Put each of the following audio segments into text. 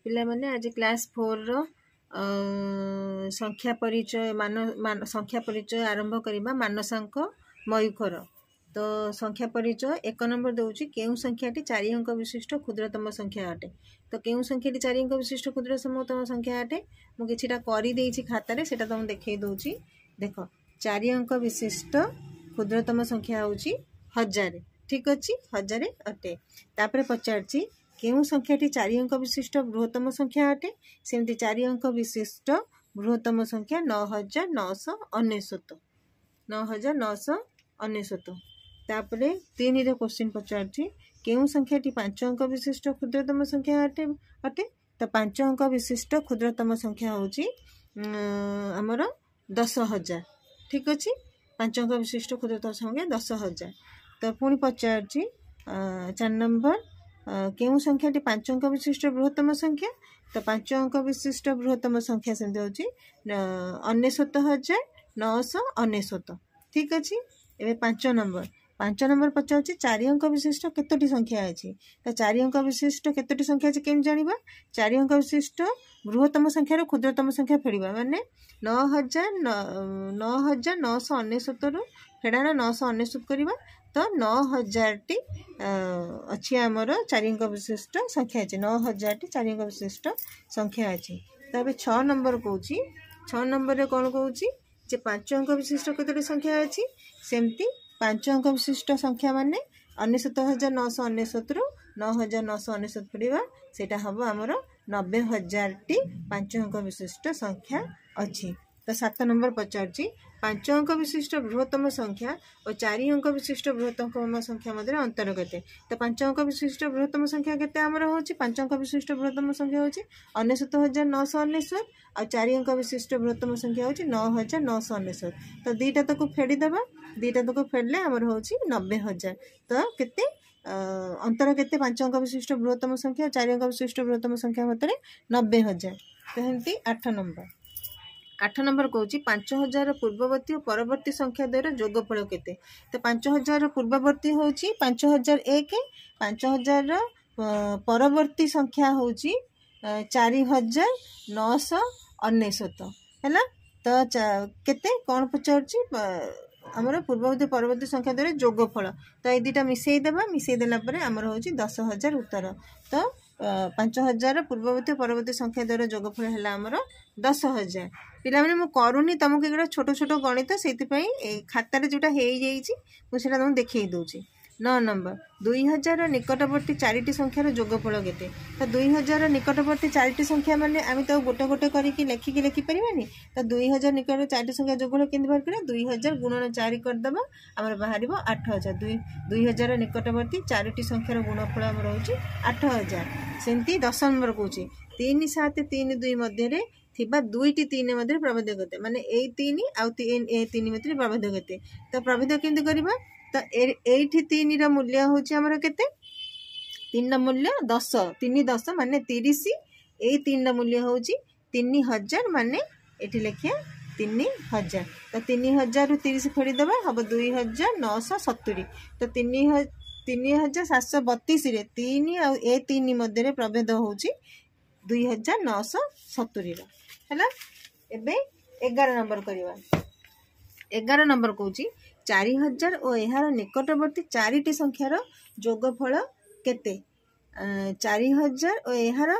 ପିଲାମାନେ ଆଜି କ୍ଲାସ୍ 4ର ସଂଖ୍ୟା ପରିଚୟ ସଂଖ୍ୟା ପରିଚୟ ଆରମ୍ଭ କରିବା ମାନସାଙ୍କ ମୟୂଖର। ତ ସଂଖ୍ୟା ପରିଚୟ 1 ନମ୍ବର ଦେଉଛି କେଉଁ ସଂଖ୍ୟାଟି 4 ଅଙ୍କ ବିଶିଷ୍ଟ କ୍ଷୁଦ୍ରତମ ସଂଖ୍ୟା ଅଟେ। ତ କେଉଁ ସଂଖ୍ୟାଟି 4 ଅଙ୍କ ବିଶିଷ୍ଟ କ୍ଷୁଦ୍ରତମ ସଂଖ୍ୟା ଅଟେ ମୁଁ କିଛିଟା କରିଦେଇଛି ଖାତାରେ, ସେଟା ତମକୁ ଦେଖେଇ ଦଉଛି। ଦେଖ 4 ଅଙ୍କ ବିଶିଷ୍ଟ କ୍ଷୁଦ୍ରତମ ସଂଖ୍ୟା ହେଉଛି 1000। ଠିକ ଅଛି, 1000 ଅଟେ। ତାପରେ ପଚାରିଛି କେଉଁ ସଂଖ୍ୟାଟି 4 ଅଙ୍କ ବିଶିଷ୍ଟ ବୃହତ୍ତମ ସଂଖ୍ୟା ଅଟେ। ସେମିତି 4 ଅଙ୍କ ବିଶିଷ୍ଟ ବୃହତ୍ତମ ସଂଖ୍ୟା 9999। 9999। ତାପରେ 3ରେ କ୍ୱେଶ୍ଚିନ୍ ପଚାରୁଛି କେଉଁ ସଂଖ୍ୟାଟି 5 ଅଙ୍କ ବିଶିଷ୍ଟ କ୍ଷୁଦ୍ରତମ ସଂଖ୍ୟା ଅଟେ। ତ 5 ଅଙ୍କ ବିଶିଷ୍ଟ କ୍ଷୁଦ୍ରତମ ସଂଖ୍ୟା ହେଉଛି ଆମର 10000। ଠିକ ଅଛି, 5 ଅଙ୍କ ବିଶିଷ୍ଟ କ୍ଷୁଦ୍ରତମ ସଂଖ୍ୟା 10000। ତ ପୁଣି ପଚାରୁଛି 4 ନମ୍ବର କେଉଁ ସଂଖ୍ୟାଟି 5 ଅଙ୍କ ବିଶିଷ୍ଟ ବୃହତ୍ତମ ସଂଖ୍ୟା। ତ 5 ଅଙ୍କ ବିଶିଷ୍ଟ ବୃହତ୍ତମ ସଂଖ୍ୟା ସେମିତି ହେଉଛି 99999। ଠିକ ଅଛି। ଏବେ 5 ନମ୍ବର ପଚାରୁଛି 4 ଅଙ୍କ ବିଶିଷ୍ଟ କେତୋଟି ସଂଖ୍ୟା ଅଛି। ତ 4 ଅଙ୍କ ବିଶିଷ୍ଟ କେତୋଟି ସଂଖ୍ୟା ଅଛି କେମିତି ଜାଣିବା। 4 ଅଙ୍କ ବିଶିଷ୍ଟ ବୃହତ୍ତମ ସଂଖ୍ୟାରୁ କ୍ଷୁଦ୍ରତମ ସଂଖ୍ୟା ଫେରିବା, ମାନେ 9999ରୁ ଫେଡ଼ାଣ 999 କରିବା। ତ 9000ଟି ଅଛି ଆମର 4 ଅଙ୍କ ବିଶିଷ୍ଟ ସଂଖ୍ୟା ଅଛି। 9000ଟି 4 ଅଙ୍କ ବିଶିଷ୍ଟ ସଂଖ୍ୟା ଅଛି। ତାପରେ 6 ନମ୍ବର କହୁଛି, 6 ନମ୍ବରରେ କ'ଣ କହୁଛି ଯେ 5 ଅଙ୍କ ବିଶିଷ୍ଟ କେତୋଟି ସଂଖ୍ୟା ଅଛି। ସେମିତି 5 ଅଙ୍କ ବିଶିଷ୍ଟ ସଂଖ୍ୟା ମାନେ 99999ରୁ 9999 ଫେରିବା, ସେଇଟା ହେବ ଆମର 90000ଟି 5 ଅଙ୍କ ବିଶିଷ୍ଟ ସଂଖ୍ୟା ଅଛି। ତ 7 ନମ୍ବର ପଚାରୁଛି 5 ଅଙ୍କ ବିଶିଷ୍ଟ ବୃହତ୍ତମ ସଂଖ୍ୟା ଓ 4 ଅଙ୍କ ବିଶିଷ୍ଟ ବୃହତ୍ତମ ସଂଖ୍ୟା ମଧ୍ୟରେ ଅନ୍ତର କେତେ। ତ 5 ଅଙ୍କ ବିଶିଷ୍ଟ ବୃହତ୍ତମ ସଂଖ୍ୟା କେତେ ଆମର ହେଉଛି। 5 ଅଙ୍କ ବିଶିଷ୍ଟ ବୃହତ୍ତମ ସଂଖ୍ୟା ହେଉଛି 99999 ଆଉ 4 ଅଙ୍କ ବିଶିଷ୍ଟ ବୃହତ୍ତମ ସଂଖ୍ୟା ହେଉଛି 9999। ତ ଦୁଇଟା ତାକୁ ଫେଡ଼ିଦେବା, ଦୁଇଟା ତାକୁ ଫେଡ଼ିଲେ ଆମର ହେଉଛି 90000। ତ କେତେ ଅନ୍ତର କେତେ 5 ଅଙ୍କ ବିଶିଷ୍ଟ ବୃହତ୍ତମ ସଂଖ୍ୟା 4 ଅଙ୍କ ବିଶିଷ୍ଟ ବୃହତ୍ତମ ସଂଖ୍ୟା ମଧ୍ୟରେ 90000। ତ ଏମିତି 8 ନମ୍ବର କହୁଛି 5000 ପୂର୍ବବର୍ତ୍ତୀ ଓ ପରବର୍ତ୍ତୀ ସଂଖ୍ୟା ଦ୍ୱୟର ଯୋଗଫଳ କେତେ। ତ 5000 ପୂର୍ବବର୍ତ୍ତୀ ହେଉଛି 5001, 5000 ପରବର୍ତ୍ତୀ ସଂଖ୍ୟା ହେଉଛି 4999 ହେଲା। ତ କେତେ କ'ଣ ପଚାରୁଛି ଆମର ପୂର୍ବବର୍ତ୍ତୀ ପରବର୍ତ୍ତୀ ସଂଖ୍ୟା ଦ୍ୱାରା ଯୋଗଫଳ। ତ ଏଇ ଦୁଇଟା ମିଶେଇ ଦେବା, ମିଶେଇ ଦେଲା ପରେ ଆମର ହେଉଛି 10000 ଉତ୍ତର। ତ 5000 ପୂର୍ବବର୍ତ୍ତୀ ପରବର୍ତ୍ତୀ ସଂଖ୍ୟା ଦ୍ୱାରା ଯୋଗଫଳ ହେଲା ଆମର 10000। ପିଲାମାନେ ମୁଁ କରୁନି ତମକୁ ଏଗୁଡ଼ା ଛୋଟ ଛୋଟ ଗଣିତ, ସେଇଥିପାଇଁ ଏଇ ଖାତାରେ ଯେଉଁଟା ହେଇଯାଇଛି ମୁଁ ସେଇଟା ତମକୁ ଦେଖେଇ ଦେଉଛି। 9 ନମ୍ବର 2000 ନିକଟବର୍ତ୍ତୀ 4ଟି ସଂଖ୍ୟାର ଯୋଗଫଳ କେତେ। ତ 2000 ନିକଟବର୍ତ୍ତୀ 4ଟି ସଂଖ୍ୟା ମାନେ ଆମେ ତାକୁ ଗୋଟେ ଗୋଟେ କରିକି ଲେଖିପାରିବାନି। ତ 2000 ନିକଟରେ 4ଟି ସଂଖ୍ୟା ଯୋଗଫଳ କେମିତି ବାହାର କରିବା। 2000 ଗୁଣନ 4 କରିଦେବା, ଆମର ବାହାରିବ 8000। 2000 ନିକଟବର୍ତ୍ତୀ 4ଟି ସଂଖ୍ୟାର ଗୁଣଫଳ ଆମର ହେଉଛି 8000। ସେମିତି 10 ନମ୍ବର କହୁଛି 3 7 3 2 ମଧ୍ୟରେ ଥିବା 2ଟି 3 ମଧ୍ୟରେ ପ୍ରଭେଦ କେତେ, ମାନେ ଏଇ 3 ଆଉ ଏ 3 ମଧ୍ୟରେ ପ୍ରଭେଦ କେତେ। ତ ପ୍ରଭେଦ କେମିତି କରିବା। ତ ଏଇଠି 3ର ମୂଲ୍ୟ ହେଉଛି ଆମର କେତେ, 3ର ମୂଲ୍ୟ 10, 3 10 ମାନେ 30। ଏଇ 3ର ମୂଲ୍ୟ ହେଉଛି 3000, ମାନେ ଏଠି ଲେଖିବା 3000। ତ 3000ରୁ 30 ଫେଡ଼ିଦେବା, ହେବ 2970। ତ 3732ରେ 3 ଆଉ ଏ 3 ମଧ୍ୟରେ ପ୍ରଭେଦ ହେଉଛି 2970ର ହେଲା। ଏବେ 11 ନମ୍ବର କରିବା। 11 ନମ୍ବର କହୁଛି 4000 ଓ ଏହାର ନିକଟବର୍ତ୍ତୀ 4ଟି ସଂଖ୍ୟାର ଯୋଗଫଳ କେତେ। 4000 ଓ ଏହାର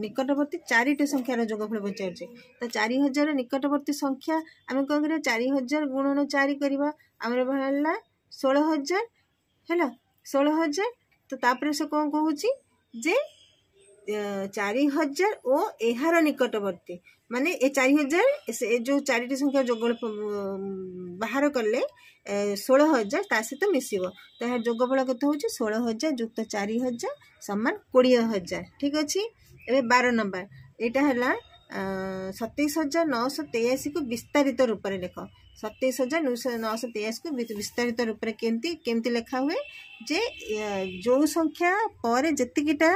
ନିକଟବର୍ତ୍ତୀ 4ଟି ସଂଖ୍ୟାର ଯୋଗଫଳ ପଚାରୁଛି। ତ 4000 ନିକଟବର୍ତ୍ତୀ ସଂଖ୍ୟା ଆମେ କ'ଣ କରିବା, 4000 ଗୁଣନ 4 କରିବା, ଆମର ବାହାରିଲା 16000 ହେଲା। 16000। ତ ତାପରେ ସେ କ'ଣ କହୁଛି ଯେ 4000 ଓ ଏହାର ନିକଟବର୍ତ୍ତୀ, ମାନେ ଏ 4000 ଏ ଯେଉଁ 4ଟି ସଂଖ୍ୟା ଯୋଗ ବାହାର କଲେ 16000 ତା ସହିତ ମିଶିବ। ତ ଏହାର ଯୋଗଫଳ କେତେ ହେଉଛି 16000 ଯୁକ୍ତ 4000 ସମାନ 20000। ଠିକ ଅଛି। ଏବେ 12 ନମ୍ବର ଏଇଟା ହେଲା 27983କୁ ବିସ୍ତାରିତ ରୂପରେ ଲେଖ। 27983କୁ ବିସ୍ତାରିତ ରୂପରେ କେମିତି ଲେଖା ହୁଏ ଯେ ଯେଉଁ ସଂଖ୍ୟା ପରେ ଯେତିକିଟା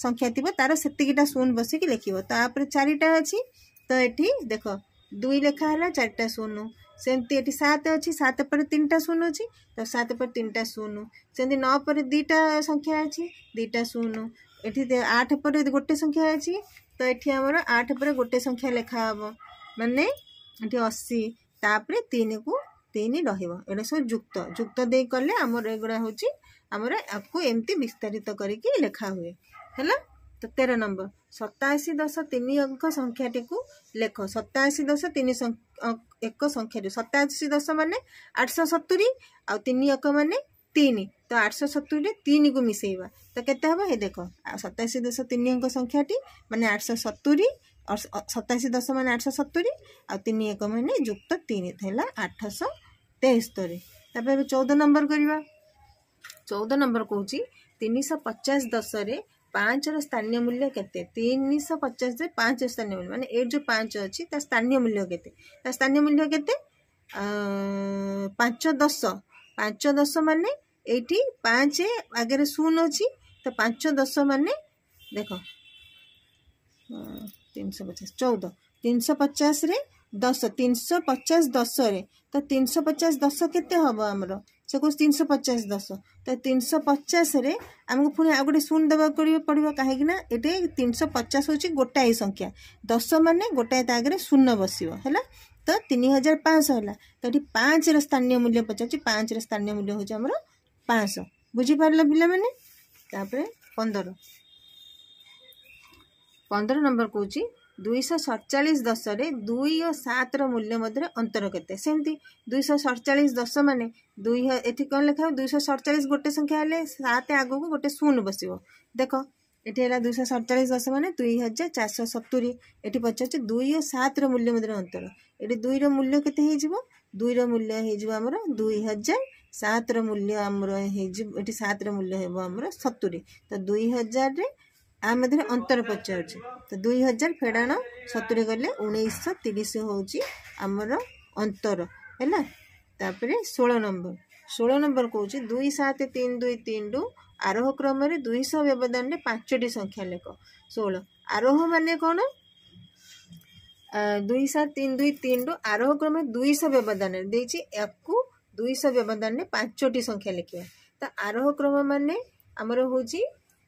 ସଂଖ୍ୟା ଥିବ ତାର ସେତିକିଟା ଶୂନ ବସିକି ଲେଖିବ। ତାପରେ 4ଟା ଅଛି, ତ ଏଠି ଦେଖ 2 ଲେଖା ହେଲା, 4ଟା ଶୂନ। ସେମିତି ଏଠି 7 ଅଛି, 7 ପରେ 3ଟା ଶୂନ ଅଛି, ତ 7 ପରେ 3ଟା ଶୂନ। ସେମିତି 9 ପରେ 2ଟା ସଂଖ୍ୟା ଅଛି, 2ଟା ଶୂନ। ये 8 पर गोटे संख्या अच्छी तो ये आमर 8 पर गोटे संख्या लिखा हम माने ये 80 तापर 3 को 3 रहा सब जुक्त जुक्त दे कले आमर एगुड़ा हूँ आमर आपको एमती विस्तारित करके लिखा हुए है। तो 13 नंबर 87.3 अंक संख्याटी को लेख 87.3 एक संख्या 87 माने 870 आ 3 अंक माने 3 तो 870 3 को मिसेवा तो केते हबो हे देखो 87.3 अंक संख्याटी माने 870 और 87 माने 870 आ 3 अंक माने युक्त 3 थेला 873। तबे 14 नंबर करवा 14 नंबर कहूँ 350 10 रे 5 स्थानीय मूल्य केते 350 रे 5 स्थानीय मूल्य माने ए जो 5 अच्छी स्थानीय मूल्य केते स्थानीय मूल्य केते 5 10 माने एटी 5 आगे 0 अच्छी तो 5 10 माने देख 350 14 350 रे 10 350 10 रे तो 350 10 केते हबो हमरो से कुछ 350 10 तो 350 रे हमको पुणी आ गोटे शून्य देवा पड़ो कहीं ये 350 हूँ गोटाए संख्या 10 माने गोटाए आगे शून्य बस है तो 3500 है तो ये 5 स्थानीय मूल्य पचार 5 स्थानीय मूल्य हूँ आमर 500 बुझीपार पिला मैंने। तापर 15 नंबर कहूँ 247 10 रे 2 और 7 मूल्य मध्य अंतर केते सेमती 247 10 माने 2 एठी कौन लिखा 247 गोटे संख्या हेले 7 आगो को गोटे शून्य बसिबो देख एठी हैला 247 10 माने 2470 एठी पचार 2 और 7 मूल्य मध्य अंतर एठी 2 रो मूल्य केते हे जिवो 2 रो मूल्य हे जिवो हमर 2000 7 रो मूल्य हमर हे जिवो एठी 7 रो मूल्य हेबो हमर 70 तो 2000 रे आ मध्य अंतर पचार तो 2000 फेड़ाण 70 गले 1930 हूँ आमर अंतर है। तापर 16 नंबर कहूँ 2 7 3 2 3 रु आरोह क्रम 200 व्यवधान में 5टी संख्या लेख 16 आरोह माने कौन 2 7 3 2 3 रु आरोह क्रम 200 व्यवधान 200 व्यवधान में 5टी संख्या लिखा तो आरोह क्रम माने आमर हूँ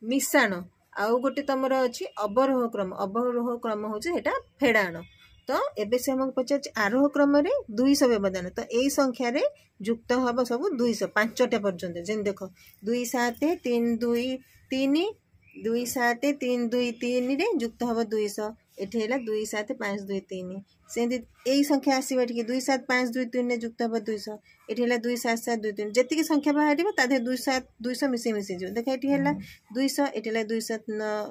मिशाण आउ गोटे तुम अच्छी अवरोह क्रम हूँ फेड़ाण तो एबे से हमको पचार आरोह क्रम 200 व्यवधान तो यही संख्या रे युक्त हम सब 200 5टा पर्यंत जेन देख 2 7 3 2 3 2 7 3 2 3 रे युक्त हम 200 एठी है 2 7 5 2 3 से यही संख्या आसवा 2 7 5 2 3 रे युक्त हम 200 एठी है 2 7 7 2 3 जी संख्या बाहर तादे 200 मिसे जो देख ये है 200 एठी है 2 7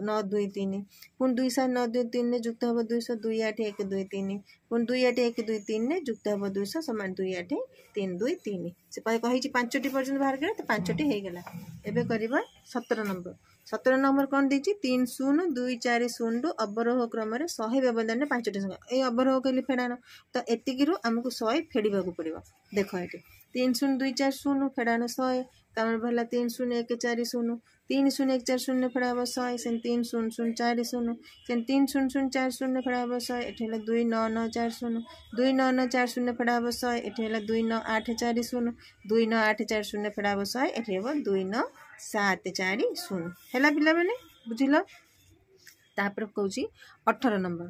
9 2 3 पुणी 2 7 9 2 3 रे युक्त हम 200 2 8 1 2 3 पुणी 2 8 1 2 3 रे युक्त हम 200 समान 2 8 3 2 3 से कही 5टी पर्यटन बाहर करा तो 5टी हो गला। एबे करबा 17 नंबर कौन देछि 3 0 2 4 0 रु अवरोह क्रम 100 व्यवधान में 5टी संख्या ये अवरोह कहली फेड़ाण तो एतिकी आमको 100 फेड़ा पड़ो देख ये 3 0 2 4 0 फेड़ाण 100 तमर भला 3 0 1 4 0 3 0 1 4 0 फेड़ा 100 से 3 0 0 4 0 से 3 0 0 4 0 फेड़ा 100 एठी 2 9 9 4 0 2 9 9 4 0 फेड़ा 100 एठी 2 9 8 4 0 2 9 8 4 0 फेड़ा 100 एठी 2 9 7 4 0 है पिला मैंने बुझिल। तापर कहूँ 18 नंबर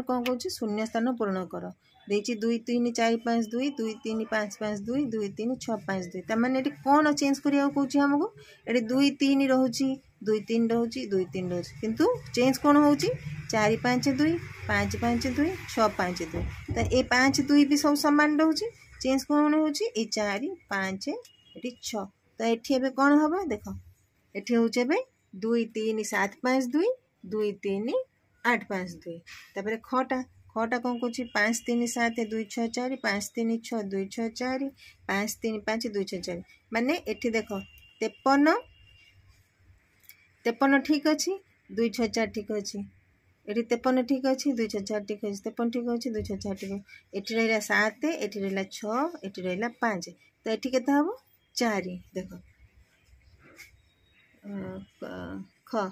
कौन कहूँ शून्य स्थान पूर्ण कर देछि 2 3 4 5 2 2 3 5 5 2 2 3 6 5 2 तमाने ये कौन चेंज करिया कहूँ हमको ये 2 3 रोचे 2 3 रोचे 2 3 रोचे किंतु चेंज कौन हो 4 5 2 5 5 2 6 5 2 तो ये 5 2 भी सब सामान रोचे चेंज कौन हो 4 5 ये 6 तो ये कौन हम देख ये हूँ 2 3 7 5 2 2 3 8 5 2 तापर खटा कौन कौन 5 3 7 2 6 4 5 3 6 2 6 4 5 3 5 2 6 4 माने एठी देख 53 ठीक अच्छी 2 6 4 ठीक अच्छी ये 53 ठीक अच्छी 2 6 4 ठीक अच्छी 53 ठीक अच्छी 2 6 4 ठीक ये रहा 7 ये रहा 6 ये रहा 5 तो ये के हम 4 देख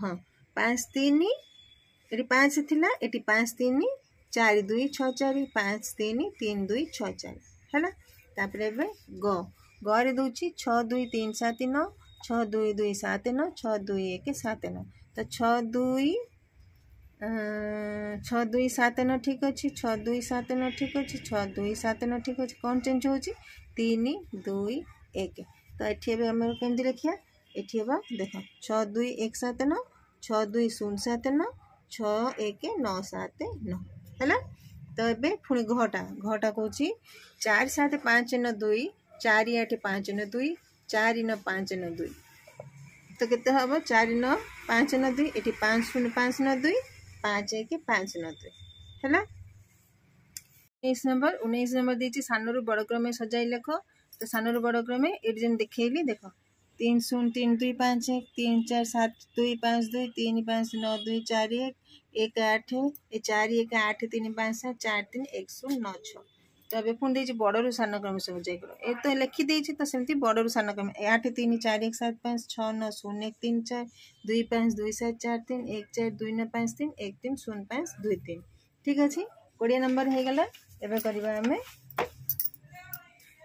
हाँ 5 3 ये 5 थिला ये 5 3 4 2 6 4 5 3 3 2 6 4 है तापर ग रे दूची 6 2 3 7 9 6 2 2 7 9 6 2 1 7 9 तो 6 2 7 9 ठीक अच्छे 6 2 7 9 ठीक अच्छे 6 2 7 9 ठीक अच्छे कौन चेंज हो 3 2 1 तो ये आम कमी लिखा ये देख 6 2 1 7 9 6 2 0 7 9 6 1 9 7 9 है तो ये पुणी घटा कौन 4 7 5 9 2 4 8 5 9 2 4 9 5 9 2 तो केते हम 4 9 5 9 2 ये 5 0 5 9 2 5 1 5 9 2 है 19 नंबर देती सानू बड़ क्रमे सजाई लेख तो सानू बड़ क्रमे ये जन देखली देख 3 0 3 2 5 1 3 4 7 2 5 2 3 5 9 2 4 1 1 8 4 1 8 3 5 7 4 3 1 0 9 6 तो ये पुणी देती बड़ू सान क्रम सजाई कर ये तो लिखिदे तो सेमती बड़ू सान क्रम 8 3 4 1 7 5 6 9 0 1 3 4 2 5 2 7 4 3 1 4 2 9 5 3 1 3 0 5 2 3 ठीक अच्छे 20 नंबर हो गला एवं करवा आम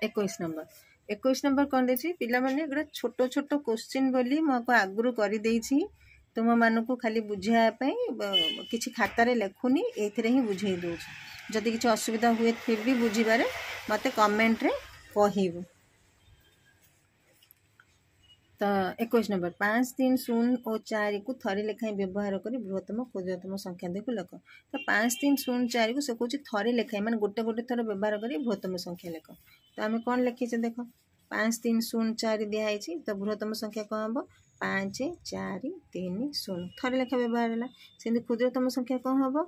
21 नंबर कौन देखिए पिला माने गोटे छोट छोट क्वेश्चन बोली मुझे आगुरी कर तुम मानक खाली बुझापी किसी खातार लिखुनी ये ही बुझे दूसरी जदि किसी असुविधा हुए फिर भी बुझीबार मत कमेंट रे कहबू तो 21 नंबर 5 3 0 और 4 को थरे लेखाएं व्यवहार कर बृहत्तम क्षुद्रतम संख्या देखो लेख तो 5 3 0 4 को से कौन थरे लेखाएं मान गोटे गोटे थर व्यवहार कर बृहत्तम संख्या लेख तो आम कौन लिखीचे देख 5 3 0 4 दिखाई तो बृहत्तम संख्या कौन हम 5 4 3 0 थरे लेखा व्यवहार है सेमती क्षुद्रतम संख्या कौन हम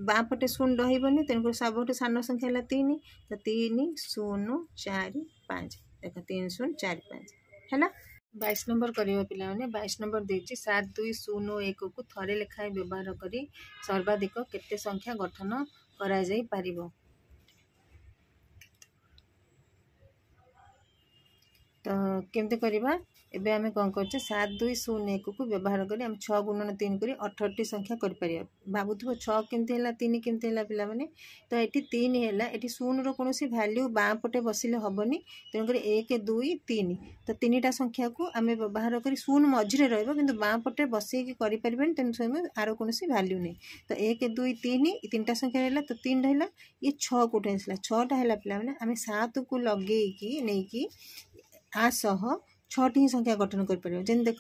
बाँ पटे शून्य रही तेणुक सबुठ सान संख्या है 3 तो 3 0 4 5 देख 3 0 4 5 है 22 नंबर करियो पिला माने 22 नंबर देछि 7 2 0 1 को थरे लेखाएं व्यवहार करी सर्वाधिक केते संख्या गठन करा जाई पारिबो तो केमते करबा एबे आमे कोन करछे 7 2 0 1 को व्यवहार करी हम 6 गुणन 3 करी 18 संख्या कर परिया भाबुथबो 6 केमते हला 3 केमते हला पिला माने तो एटी 3 हला एटी 0 रो कोनोसी वैल्यू बाँ पटे बसिले हबनी तेन करी 1 2 3 तो तीनटा संख्या को आमे व्यवहार करी 0 मझिरे रहइबो किंतु बाँ पटे बसई के करि परिबेन तेन समय आरो कोनोसी वैल्यू नै तो 1 2 3 तीनटा संख्या रहला तो 3 रहला ये 6 कोठे आसला 6 टा हला पिला माने आमे 7 को लगेई की नै की आ सह 6 ही संख्या गठन कर जेन देख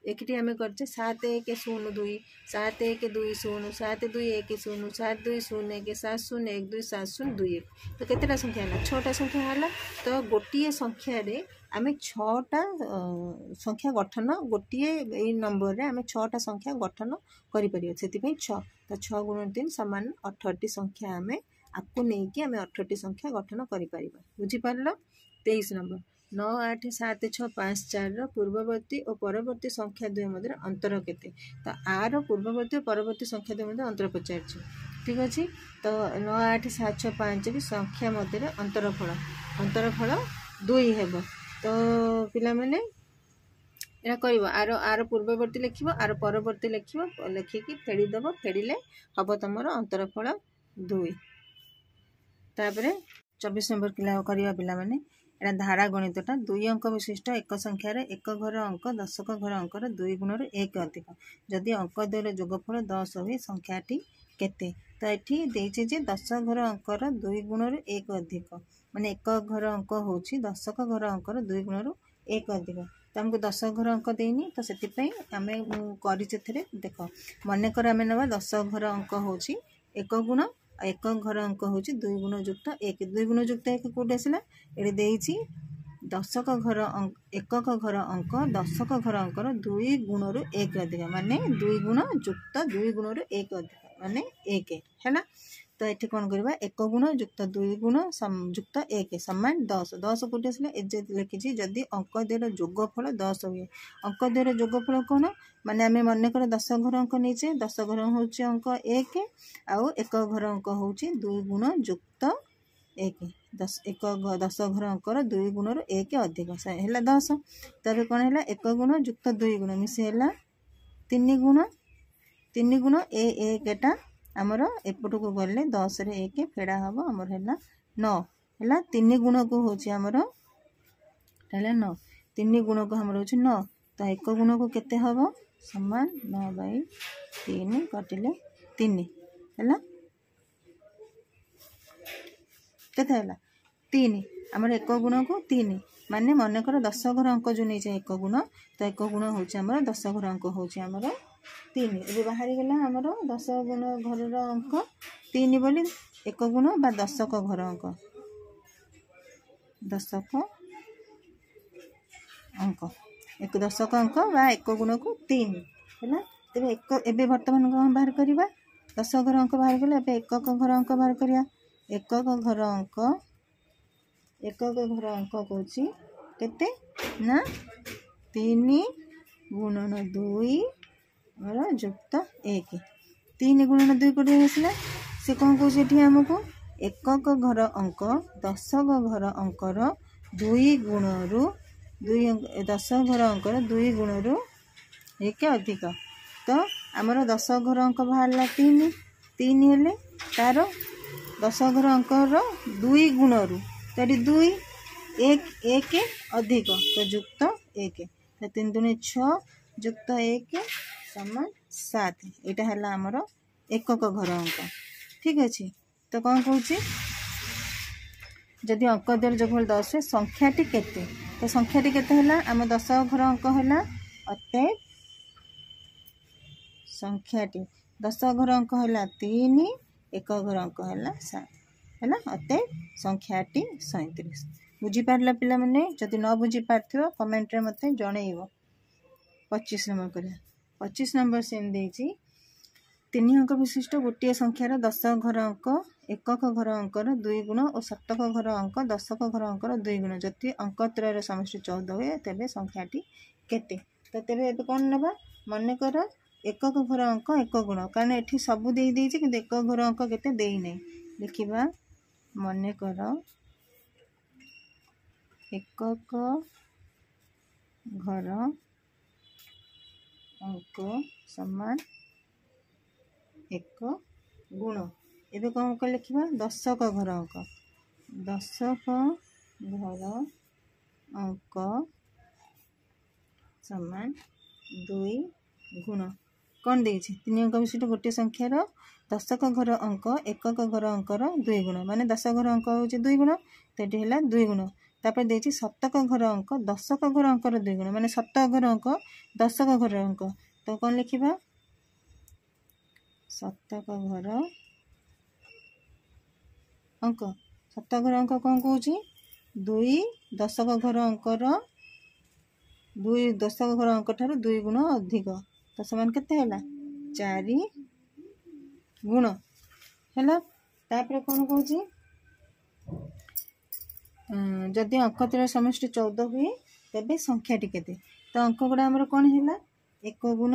एक आम कर 7 1 0 2 7 1 2 0 7 2 1 0 7 2 0 1 7 0 1 2 7 0 2 1 तो केतेटा संख्या है 6टा संख्या है तो गोटे संख्या रे आम 6टा संख्या गठन गोटे नंबर रे आम 6टा संख्या गठन कर 6 तो 6 गुण 3 समान 18 संख्या आम आपको नहीं आम 18 संख्या गठन कर बुझीपार 23 नंबर 9 8 7 6 5 4 पूर्ववर्ती और परवर्ती संख्या द्वय मध्य अंतर केते तो आर पूर्ववर्ती और परवर्ती संख्या द्वय मध्य अंतर पचार ठीक अच्छे तो 9 8 7 6 5 की संख्या मध्य अंतरफल 2 हेब तो पिला माने या कर आर पूर्ववर्ती लिख आर परवर्ती लिखिकी फेड़ीदेव फेड़े हम तुम अंतरफल 2 तापर 24 नंबर करवा पिला माने एटा धारा गणितटा 2 अंक विशिष्ट एक संख्यार एक घर अंक दशक घर अंकर 2 गुणर 1 अधिक जदि अंक द्वयर जोगफल 10 हुए संख्याटी केते तो ये देचे जे 10 घर अंकर 2 गुणर 1 अधिक माने एक घर अंक होची दशक घर अंकर 2 गुणर 1 अधिक तो हमको 10 घर अंक देनी तो से आम कर देख मनकर आम ना 10 घर अंक होची 1 गुण एक घर अंक हूँ 2 गुण युक्त 1 2 गुण युक्त 1 कौट आसला ये देती दशक घर एकक घर अंक दशक घर अंकर 2 गुणर 1 अधिक माने 2 गुण युक्त 2 गुणर 1 अधिक माने 1 है तो ये कौन करवा 1 गुण युक्त 2 गुण युक्त 1 समान 10 10 कौटे आसला लिखी जदि अंक द्वयर जोगफल 10 हुए अंक द्वयर जोगफल कौन माने आम मनकर 10 घर अंक नहीं 10 घर हूँ अंक 1 आउ एक घर अंक हूँ 2 गुण युक्त 1 10 घर अंकर 2 गुणर 1 अधिक है 10 तर कौन है 1 गुण युक्त 2 गुण मिसे है 3 गुण एटा आमर एपट को गले 10 रे 1 फेड़ा हम आमर है 9 है 3 गुण को हूँ आमर 9 तीन गुण को हम रोचे 9 तो एक गुण को केते हबो समान 9/3 कटिले 3 हैला केते हैला 3 हमर एक गुण को 3 माने मन कर 10 घर अंक जो नहीं एक गुण तो एक गुण होचे हमर 10 घर अंक होचे हमर 3 ए बाहरी गेला हमर 10 गुण घर अंक 3 बोली एक गुण बा 10 को घर अंक 10 को अंक एक 10 को अंक बा एक गुण को 3 हैला तबे एक एबे वर्तमान को बाहर करिबा 10 घर अंक बाहर गेले एबे एक को घर अंक बाहर करिया एक को घर अंक कोची केते ना 3 गुणन 2 और जुक्त 1 3 गुणन 2 कोडी आसला से कोन कोची एठी हमको एक को घर अंक 10 को घर अंकर 2 गुणरु 10 घर अंकर 2 गुणरु 1 अधिक तो हमर 10 घर अंक बाहरला 3 हेले तार 10 घर अंकर 2 गुणरु तरी 2 1 अधिक तो जुक्त 1 तो 3 दूनी 6 जुक्त 1 समान 7 एटा हला हमर एक को घर अंक ठीक अछि तो कौन कहूँ जदि अंक द्वारा जोगफल 10 संख्याटी केते तो संख्याटी केते हला आम 10 घर अंक हला अतएव संख्याटी 10 घर अंक हला 3 एक घर अंक हला 7 है ना अतएव संख्याटी 37 बुझी पारला पिला माने जदि न बुझी पारथियो कमेंट रे मते जणैबो 25 नंबर करिया 25 नंबर सेम देछि 3 अंक विशिष्ट गोटे संख्यार 10 घर अंक एक घर अंकर 2 गुण और 7 घर अंक 10 घर अंकर 2 गुण जति अंक त्रयर समष्टि 14 हुए तेबे संख्याटी केते तो तेबे एबे कोन नबा मन कर एक घर अंक एक गुण कारण एठी सब देई देछि कि एक घर अंक केते देई नै लिखिबा मन कर एक घर अंक समान एक गुण एबे कौन कर लिखिबा 10 का घर अंक 10 का घर अंक समान 2 गुण कौन देछि 3 अंक विशिष्ट गोटे संख्यार 10 का घर अंक एक घर अंकर 2 गुण माने 10 घर अंक होछि 2 गुण तो एटी हला 2 गुण तापर देछि 7 का घर अंक 10 का घर अंकर 2 गुण माने 7 घर अंक 10 का घर अंक तो कौन लिखिबा 7 का घर अंक 7 घर अंक कौन कहूँ 2 10 का घर अंकर 2 10 का घर अंक ठार 2 गुण अधिक तो समान केते हला 4 गुण हैला तापर कौन कहूँ जदि अंक तिर समष्टि 14 हुए तेबे संख्याटी केते तो अंक गुड़ा हमर कौन हैला 1 गुण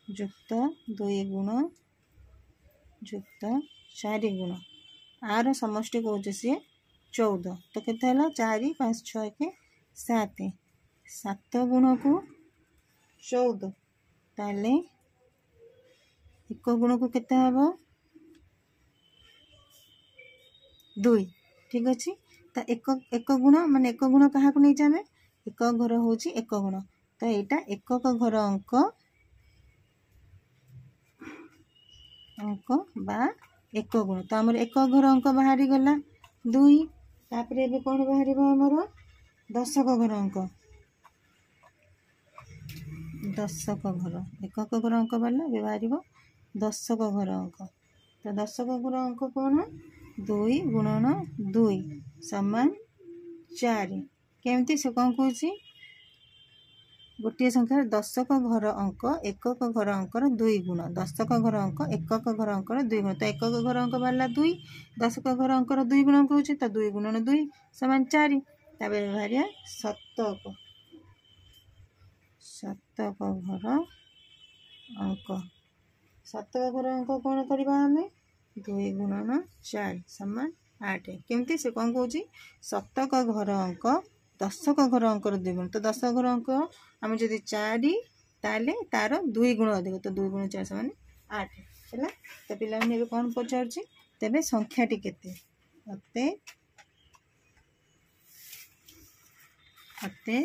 जुक्त 2 गुण जुक्त 4 गुण आर समष्टि कहूँ सी 14 तो केते हला 4 5 6 के 7 7 गुण को 14 ताले एक गुण को केते हबो 2 ठीक अछि तो एक गुण माने एक गुण कहा को नै जामे एक घर होची एक गुण तो एटा एक घर अंक बा एक गुण तो हमर एक घर अंक बाहरी गला 2 तापर एबे कोन बाहरीबो हमर 10 का घर अंक 10 का घर एक घर अंक बाला बाहरीबो 10 का घर अंक तो 10 का घर अंक कोन 2 गुणन 2 समान 4 केमती से कौन कहूँ गोटे संख्या 10 का घर अंक एक घर अंकर 2 गुण 10 का घर अंक एक घर अंकर 2 गुण तो एक घर अंक बाला 2 10 का घर अंकर 2 गुण कहूँ तो 2 गुणन 2 समान 4 तबे बाहरिया 7 का घर अंक 7 का घर अंक कौन करबा हमें 2 गुणन 4 समान 8 केमती से कौन कहूँ 7 का घर अंक 10 का घर अंकर 2 गुण तो 10 घर अंक आम जदि 4 ताले तार 2 गुण अधिक तो 2 गुण 4 समान 8 है तो पिला माने कौन पचार तेबे संख्याटी केते अते मते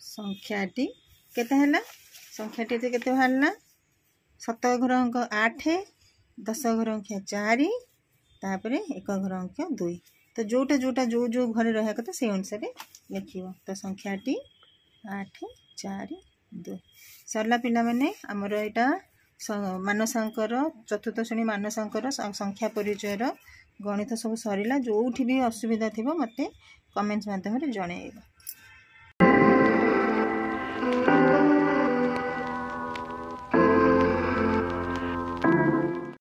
संख्याटी केते हला संख्याटी केते बाहरला 7 घर अंक 8 10 घर अंक 4 तापर 1 घर अंक 2 तो जोटा जोटा जो जो घर रहा कथा से अनुसार लिखियो तो संख्याटी 8 4 2 सरला पिला माने हमर एटा मानसांकर चतुर्थ श्रेणी मानसांकर संख्या परिचय गणित सब सरिला जोठी भी असुविधा थिबो मते कमेंट्स माध्यम रे जणाइबो।